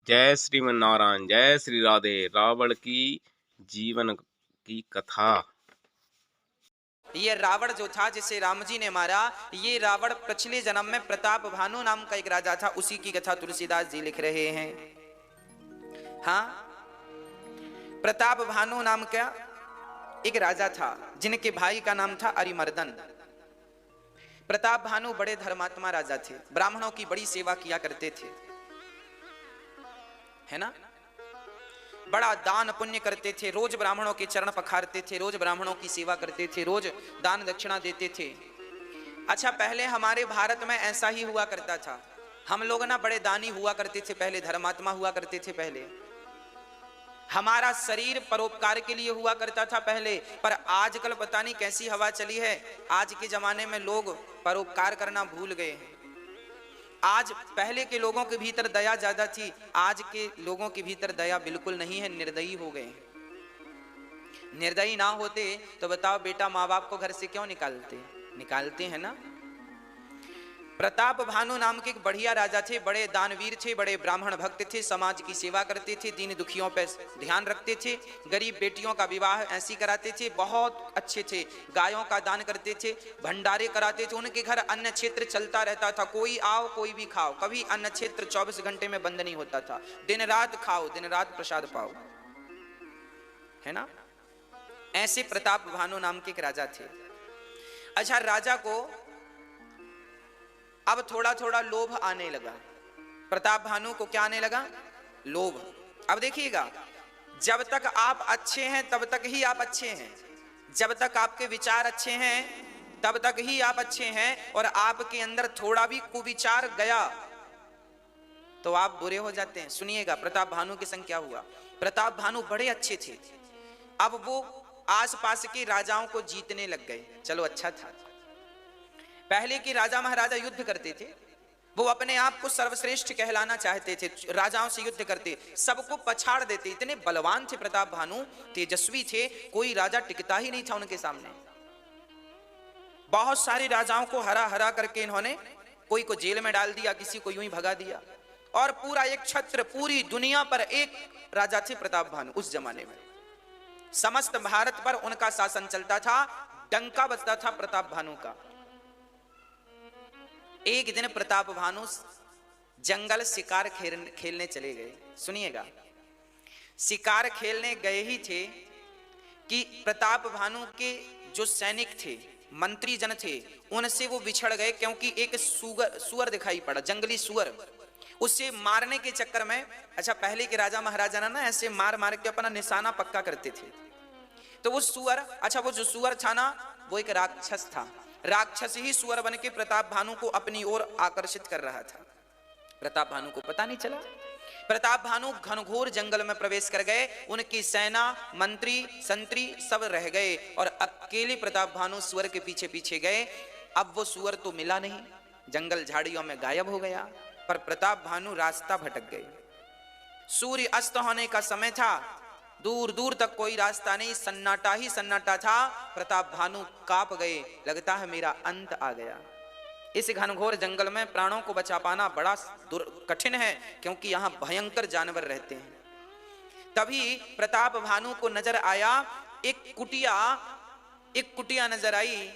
जय श्रीमन्नारायण, जय श्री राधे। रावण की जीवन की कथा। ये रावण जो था जिसे राम जी ने मारा, ये रावण पिछले जन्म में प्रताप भानु नाम का एक राजा था, उसी की कथा तुलसीदास जी लिख रहे हैं। हाँ, प्रताप भानु नाम का एक राजा था जिनके भाई का नाम था अरिमर्दन। प्रताप भानु बड़े धर्मात्मा राजा थे, ब्राह्मणों की बड़ी सेवा किया करते थे, है ना। बड़ा दान पुण्य करते थे, रोज ब्राह्मणों के चरण पखारते थे, रोज ब्राह्मणों की सेवा करते थे, रोज दान दक्षिणा देते थे। अच्छा, पहले हमारे भारत में ऐसा ही हुआ करता था। हम लोग ना बड़े दानी हुआ करते थे, पहले धर्मात्मा हुआ करते थे। पहले हमारा शरीर परोपकार के लिए हुआ करता था पहले, पर आजकल पता नहीं कैसी हवा चली है। आज के जमाने में लोग परोपकार करना भूल गए हैं। आज पहले के लोगों के भीतर दया ज्यादा थी, आज के लोगों के भीतर दया बिल्कुल नहीं है, निर्दयी हो गए। निर्दयी ना होते तो बताओ बेटा माँ बाप को घर से क्यों निकालते हैं ना। प्रताप भानु नाम के एक बढ़िया राजा थे, बड़े दानवीर थे, बड़े ब्राह्मण भक्त थे, समाज की सेवा करते थे, दीन दुखियों पर ध्यान रखते थे, गरीब बेटियों का विवाह ऐसी कराते थे, बहुत अच्छे थे, गायों का दान करते थे, भंडारे कराते थे। उनके घर अन्न क्षेत्र चलता रहता था, कोई आओ कोई भी खाओ, कभी अन्न क्षेत्र 24 घंटे में बंद नहीं होता था। दिन रात खाओ, दिन रात प्रसाद पाओ, है ना। ऐसे प्रताप भानु नाम के एक राजा थे। अच्छा, राजा को अब थोड़ा थोड़ा लोभ आने लगा। प्रताप भानु को क्या आने लगा? लोभ। अब देखिएगा, जब तक आप अच्छे हैं तब तक ही आप अच्छे हैं, जब तक आपके विचार अच्छे हैं तब तक ही आप अच्छे हैं, और आपके अंदर थोड़ा भी कुविचार गया तो आप बुरे हो जाते हैं। सुनिएगा प्रताप भानु के संग क्या हुआ। प्रताप भानु बड़े अच्छे थे, अब वो आसपास के राजाओं को जीतने लग गए। चलो अच्छा था। पहले के राजा महाराजा युद्ध करते थे, वो अपने आप को सर्वश्रेष्ठ कहलाना चाहते थे, राजाओं से युद्ध करते, सबको पछाड़ देते। इतने बलवान थे प्रताप भानु, तेजस्वी थे, कोई राजा टिकता ही नहीं था उनके सामने। बहुत सारे राजाओं को हरा हरा करके इन्होंने कोई को जेल में डाल दिया, किसी को यूं ही भगा दिया, और पूरा एक छत्र, पूरी दुनिया पर एक राजा थे प्रताप भानु। उस जमाने में समस्त भारत पर उनका शासन चलता था, डंका बजता था प्रताप भानु का। एक दिन प्रताप भानु जंगल शिकार खेलने चले गए। सुनिएगा, शिकार खेलने गए ही थे कि प्रताप भानु के जो सैनिक थे, मंत्री जन थे, उनसे वो बिछड़ गए, क्योंकि एक सुअर दिखाई पड़ा, जंगली सुअर। उसे मारने के चक्कर में, अच्छा पहले के राजा महाराजा ना ऐसे मार मार के अपना निशाना पक्का करते थे, तो वो सुअर, अच्छा वो जो सुअर था ना, वो एक राक्षस था। राक्षस ही सुअर बन के प्रताप भानु को अपनी ओर आकर्षित कर रहा था। प्रताप भानु को पता नहीं चला। प्रताप भानु घनघोर जंगल में प्रवेश कर गए, उनकी सेना, मंत्री, संतरी सब रह गए, और अकेले प्रताप भानु सुअर के पीछे पीछे गए। अब वो सुअर तो मिला नहीं, जंगल झाड़ियों में गायब हो गया, पर प्रताप भानु रास्ता भटक गए। सूर्य अस्त होने का समय था, दूर दूर तक कोई रास्ता नहीं, सन्नाटा ही सन्नाटा था। प्रताप भानु कांप गए, लगता है मेरा अंत आ गया। इस घनघोर जंगल में प्राणों को बचा पाना बड़ा कठिन है, क्योंकि यहाँ भयंकर जानवर रहते हैं। तभी प्रताप भानु को नजर आया एक कुटिया नजर आई,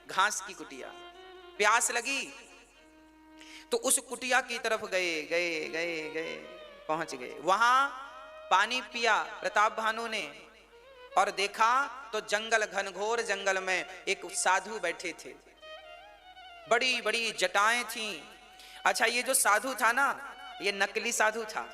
घास की कुटिया। प्यास लगी तो उस कुटिया की तरफ गए, पहुंच गए। वहां पानी पिया प्रताप भानु ने, और देखा तो जंगल, घनघोर जंगल में एक साधु बैठे थे, बड़ी बड़ी जटाएं थीं। अच्छा, ये जो साधु था ना, ये नकली साधु था।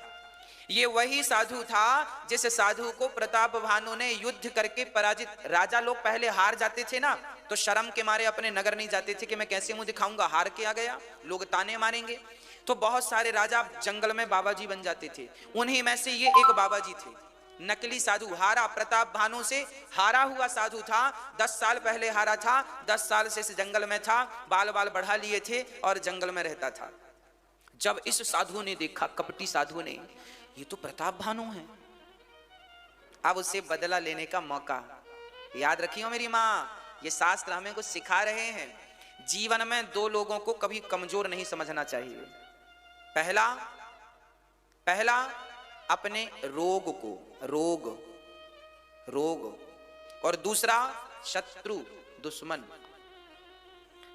ये वही साधु था जिस साधु को प्रताप भानु ने युद्ध करके पराजित। राजा लोग पहले हार जाते थे ना, तो शर्म के मारे अपने नगर नहीं जाते थे कि मैं कैसे मुंह दिखाऊंगा, हार के आ गया, लोग ताने मारेंगे। तो बहुत सारे राजा जंगल में बाबा जी बन जाते थे, उन्हीं में से ये एक बाबा जी थे, नकली साधु। हारा, प्रताप भानु से हारा हुआ साधु था, 10 साल पहले हारा था, 10 साल से इस जंगल में था, बाल बाल बढ़ा लिए थे और जंगल में रहता था। जब इस साधु ने देखा, कपटी साधु ने, ये तो प्रताप भानु है, अब उसे बदला लेने का मौका। याद रखियो मेरी माँ, ये शास्त्र हमें कुछ सिखा रहे हैं। जीवन में दो लोगों को कभी कमजोर नहीं समझना चाहिए। पहला, पहला अपने रोग को, रोग, और दूसरा शत्रु, दुश्मन।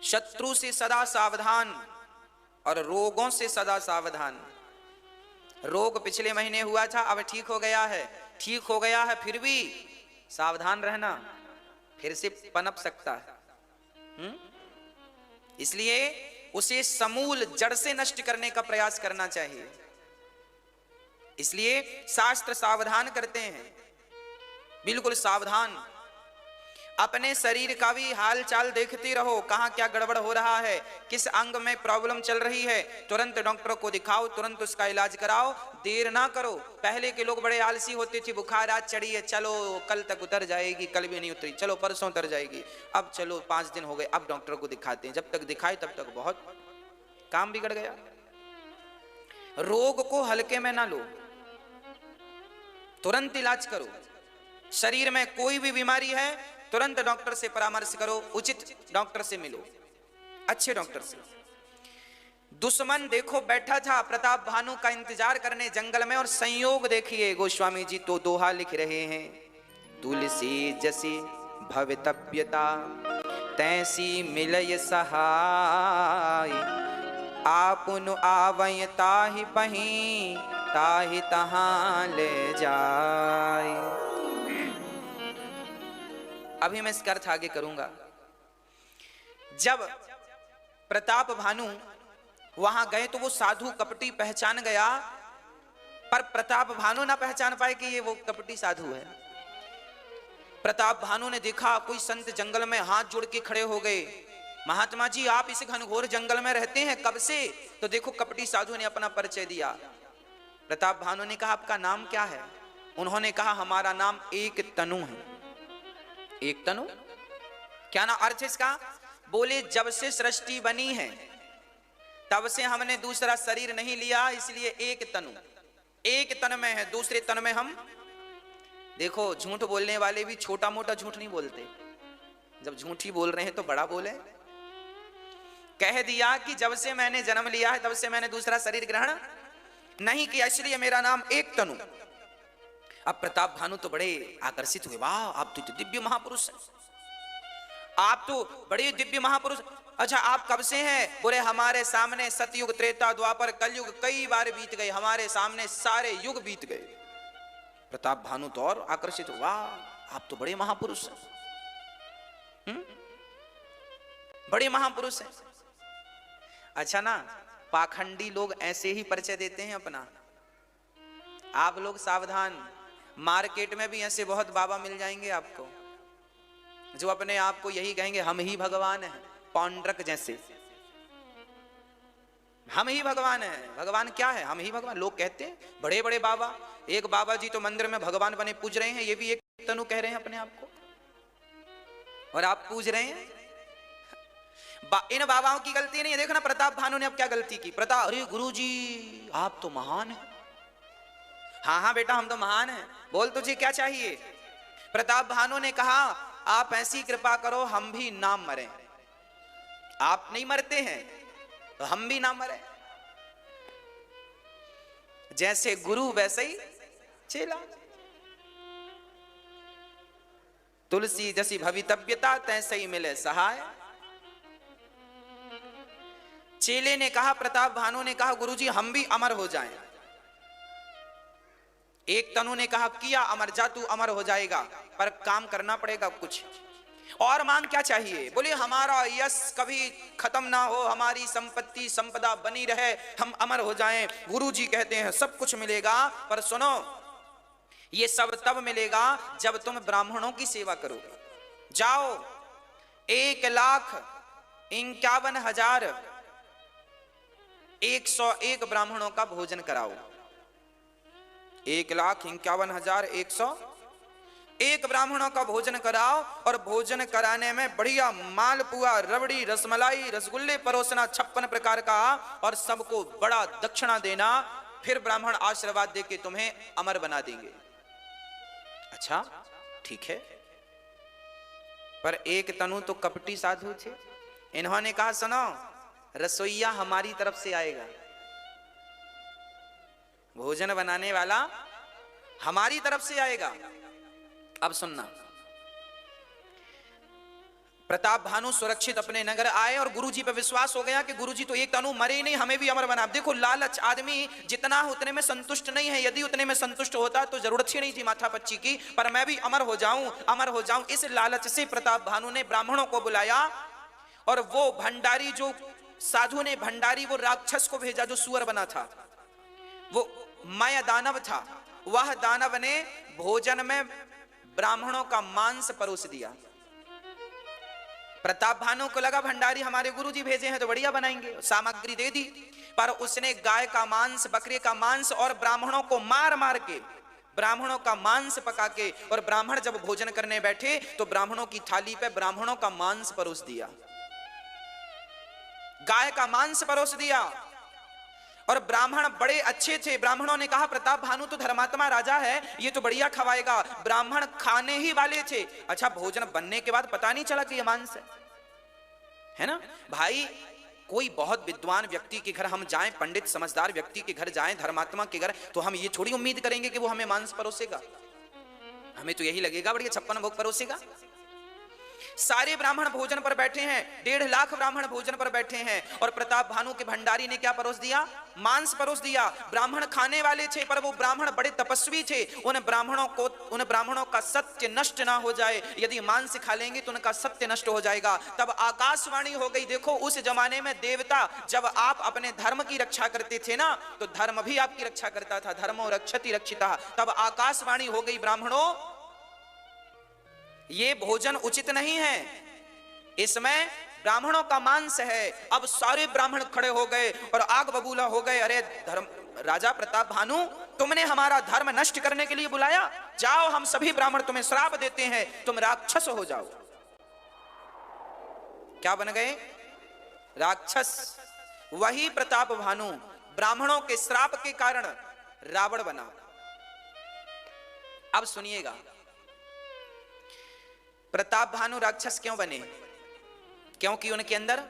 शत्रु से सदा सावधान और रोगों से सदा सावधान। रोग पिछले महीने हुआ था, अब ठीक हो गया है, फिर भी सावधान रहना, फिर से पनप सकता है। इसलिए उसे समूल जड़ से नष्ट करने का प्रयास करना चाहिए। इसलिए शास्त्र सावधान करते हैं, बिल्कुल सावधान। अपने शरीर का भी हाल चाल देखते रहो, कहां क्या गड़बड़ हो रहा है, किस अंग में प्रॉब्लम चल रही है, तुरंत डॉक्टर को दिखाओ, तुरंत उसका इलाज कराओ, देर ना करो। पहले के लोग बड़े आलसी होते थे, बुखार आज चढ़ी है, चलो कल तक उतर जाएगी, कल भी नहीं उतरी, चलो परसों उतर जाएगी, अब चलो 5 दिन हो गए, अब डॉक्टर को दिखाते हैं। जब तक दिखाए तब तक बहुत काम बिगड़ गया। रोग को हल्के में ना लो, तुरंत इलाज करो। शरीर में कोई भी बीमारी है, तुरंत डॉक्टर से परामर्श करो, उचित डॉक्टर से मिलो, अच्छे डॉक्टर से। दुश्मन देखो बैठा था प्रताप भानु का इंतजार करने जंगल में, और संयोग देखिए गोस्वामी जी तो दोहा लिख रहे हैं, तुलसी जसी भवितव्यता तैसी मिलय सहाय, आपुन आवय ताहि पहीं ताहि तहां ले जाय। अभी मैं इसका अर्थ आगे करूंगा। जब प्रताप भानु वहां गए तो वो साधु कपटी पहचान गया, पर प्रताप भानु ना पहचान पाए कि ये वो कपटी साधु है। प्रताप भानु ने देखा कोई संत जंगल में हाथ जोड़ के खड़े हो गए, महात्मा जी आप इस घनघोर जंगल में रहते हैं कब से? तो देखो कपटी साधु ने अपना परिचय दिया। प्रताप भानु ने कहा आपका नाम क्या है? उन्होंने कहा हमारा नाम एक तनु है। एक तनु क्या ना अर्थ इसका? बोले जब से सृष्टि बनी है तब से हमने दूसरा शरीर नहीं लिया, इसलिए एक तनु, एक तन में है, दूसरे तन में हम। देखो झूठ बोलने वाले भी छोटा मोटा झूठ नहीं बोलते, जब झूठी बोल रहे हैं तो बड़ा बोले। कह दिया कि जब से मैंने जन्म लिया है तब से मैंने दूसरा शरीर ग्रहण नहीं किया, इसलिए मेरा नाम एक तनु। अब प्रताप भानु तो बड़े आकर्षित हुए, वाह आप तो दिव्य महापुरुष हैं, आप तो बड़े दिव्य महापुरुष। अच्छा आप कब से हैं? बोले हमारे सामने सतयुग त्रेता द्वापर कलयुग कई बार बीत गए, हमारे सामने सारे युग बीत गए। प्रताप भानु तो और आकर्षित हुआ, आप तो बड़े महापुरुष हैं, बड़े महापुरुष हैं। अच्छा ना, पाखंडी लोग ऐसे ही परिचय देते हैं अपना। आप लोग सावधान, मार्केट में भी ऐसे बहुत बाबा मिल जाएंगे आपको जो अपने आप को यही कहेंगे हम ही भगवान हैं, पौंड्रक जैसे, हम ही भगवान हैं। भगवान क्या है? हम ही भगवान। लोग कहते हैं बड़े बड़े बाबा, एक बाबा जी तो मंदिर में भगवान बने पूज रहे हैं, ये भी एक तनु कह रहे हैं अपने आप को, और आप पूज रहे हैं। इन बाबाओं की गलती नहीं है। देखो ना प्रताप भानु ने अब क्या गलती की। प्रताप, अरे गुरुजी आप तो महान हैं। हाँ हाँ बेटा हम तो महान हैं, बोल तुझे क्या चाहिए? प्रताप भानु ने कहा आप ऐसी कृपा करो हम भी ना मरें। आप नहीं मरते हैं तो हम भी ना मरें। जैसे गुरु वैसे ही चेला। तुलसी जैसी भवितव्यता तैसे ही मिले सहाय। चेले ने कहा, प्रताप भानु ने कहा गुरुजी हम भी अमर हो जाएं। एक तनु ने कहा किया अमर, जा तू अमर हो जाएगा, पर काम करना पड़ेगा कुछ। और मांग क्या चाहिए? बोले हमारा यश कभी खत्म ना हो, हमारी संपत्ति संपदा बनी रहे, हम अमर हो जाएं। गुरुजी कहते हैं सब कुछ मिलेगा, पर सुनो ये सब तब मिलेगा जब तुम ब्राह्मणों की सेवा करोगे। जाओ 1,51,101 ब्राह्मणों का भोजन कराओ। 1,51,101 ब्राह्मणों का भोजन कराओ, और भोजन कराने में बढ़िया मालपुआ, रबड़ी, रसमलाई, रसगुल्ले परोसना 56 प्रकार का, और सबको बड़ा दक्षिणा देना। फिर ब्राह्मण आशीर्वाद देके तुम्हें अमर बना देंगे। अच्छा ठीक है, पर एक तनु तो कपटी साधु थे। इन्होंने कहा सुनो रसोईया हमारी तरफ से आएगा। भोजन बनाने वाला हमारी तरफ से आएगा। अब सुनना, प्रताप भानु सुरक्षित अपने नगर आए और गुरुजी पे विश्वास हो गया कि गुरुजी तो एक तनु मरे नहीं, हमें भी अमर बना। देखो लालच, आदमी जितना उतने में संतुष्ट नहीं है। यदि उतने में संतुष्ट होता तो जरूरत ही नहीं थी माथा पच्ची की, पर मैं भी अमर हो जाऊं, अमर हो जाऊं। इस लालच से प्रताप भानु ने ब्राह्मणों को बुलाया और वो भंडारी, जो साधु ने भंडारी, वो राक्षस को भेजा जो सुअर बना था, वो माया दानव था। वह दानव ने भोजन में ब्राह्मणों का मांस परोस दिया। प्रताप भानु को लगा भंडारी हमारे गुरुजी भेजे हैं तो बढ़िया बनाएंगे, सामग्री दे दी। पर उसने गाय का मांस, बकरे का मांस और ब्राह्मणों को मार मार के, ब्राह्मणों का मांस पका के, और ब्राह्मण जब भोजन करने बैठे तो ब्राह्मणों की थाली पे ब्राह्मणों का मांस परोस दिया, गाय का मांस परोस दिया। और ब्राह्मण बड़े अच्छे थे। ब्राह्मणों ने कहा प्रताप भानु तो धर्मात्मा राजा है, ये तो बढ़िया खवाएगा। ब्राह्मण खाने ही वाले थे। अच्छा, भोजन बनने के बाद पता नहीं चला कि ये मांस है ना भाई। कोई बहुत विद्वान व्यक्ति के घर हम जाएं, पंडित समझदार व्यक्ति के घर जाएं, धर्मात्मा के घर, तो हम ये थोड़ी उम्मीद करेंगे कि वो हमें मांस परोसेगा। हमें तो यही लगेगा बढ़िया 56 भोग परोसेगा। सारे ब्राह्मण भोजन पर बैठे हैं, 1.5 लाख ब्राह्मण भोजन पर बैठे हैं, और प्रताप भानु के भंडारी ने क्या परोस दिया? मांस परोस दिया। ब्राह्मण खाने वाले थे, पर वो ब्राह्मण बड़े तपस्वी थे। उन ब्राह्मणों का सत्य नष्ट ना हो जाए। यदि मांस खा लेंगे तो उनका सत्य नष्ट हो जाएगा। तब आकाशवाणी हो गई। देखो उस जमाने में देवता, जब आप अपने धर्म की रक्षा करते थे ना, तो धर्म भी आपकी रक्षा करता था। धर्मो रक्षति रक्षिता। तब आकाशवाणी हो गई, ब्राह्मणों ये भोजन उचित नहीं है, इसमें ब्राह्मणों का मांस है। अब सारे ब्राह्मण खड़े हो गए और आग बबूला हो गए। अरे राजा प्रताप भानु, तुमने हमारा धर्म नष्ट करने के लिए बुलाया? जाओ, हम सभी ब्राह्मण तुम्हें श्राप देते हैं, तुम राक्षस हो जाओ। क्या बन गए? राक्षस। वही प्रताप भानु ब्राह्मणों के श्राप के कारण रावण बना। अब सुनिएगा, प्रताप भानु राक्षस क्यों बने? क्योंकि उनके अंदर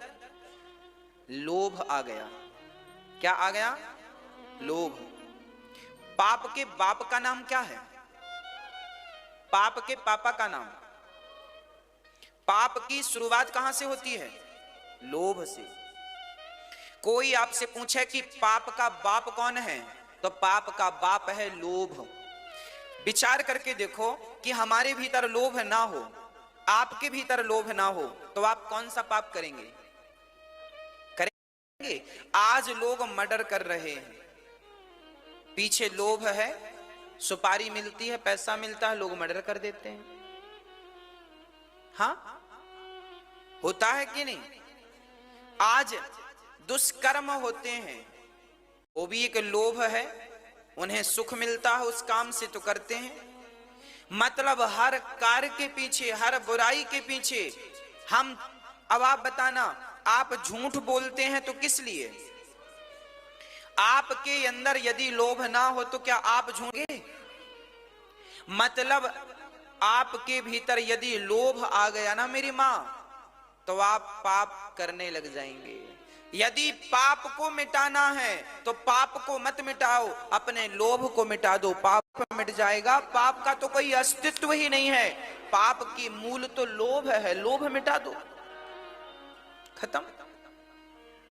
लोभ आ गया। क्या आ गया? लोभ। पाप के बाप का नाम क्या है? पाप के पापा का नाम। पाप की शुरुआत कहां से होती है? लोभ से। कोई आपसे पूछे कि पाप का बाप कौन है, तो पाप का बाप है लोभ। विचार करके देखो कि हमारे भीतर लोभ ना हो, आपके भीतर लोभ ना हो, तो आप कौन सा पाप करेंगे? करेंगे। आज लोग मर्डर कर रहे हैं, पीछे लोभ है। सुपारी मिलती है, पैसा मिलता है, लोग मर्डर कर देते हैं। हाँ, होता है कि नहीं? आज दुष्कर्म होते हैं, वो भी एक लोभ है। उन्हें सुख मिलता है उस काम से तो करते हैं। मतलब हर कार्य के पीछे, हर बुराई के पीछे हम, अब आप बताना, आप झूठ बोलते हैं तो किस लिए? आपके अंदर यदि लोभ ना हो तो क्या आप झूठेंगे? मतलब आपके भीतर यदि लोभ आ गया ना मेरी मां, तो आप पाप करने लग जाएंगे। यदि पाप को मिटाना है तो पाप को मत मिटाओ, अपने लोभ को मिटा दो, पाप मिट जाएगा। पाप का तो कोई अस्तित्व ही नहीं है। पाप की मूल तो लोभ है, लोभ मिटा दो, खत्म।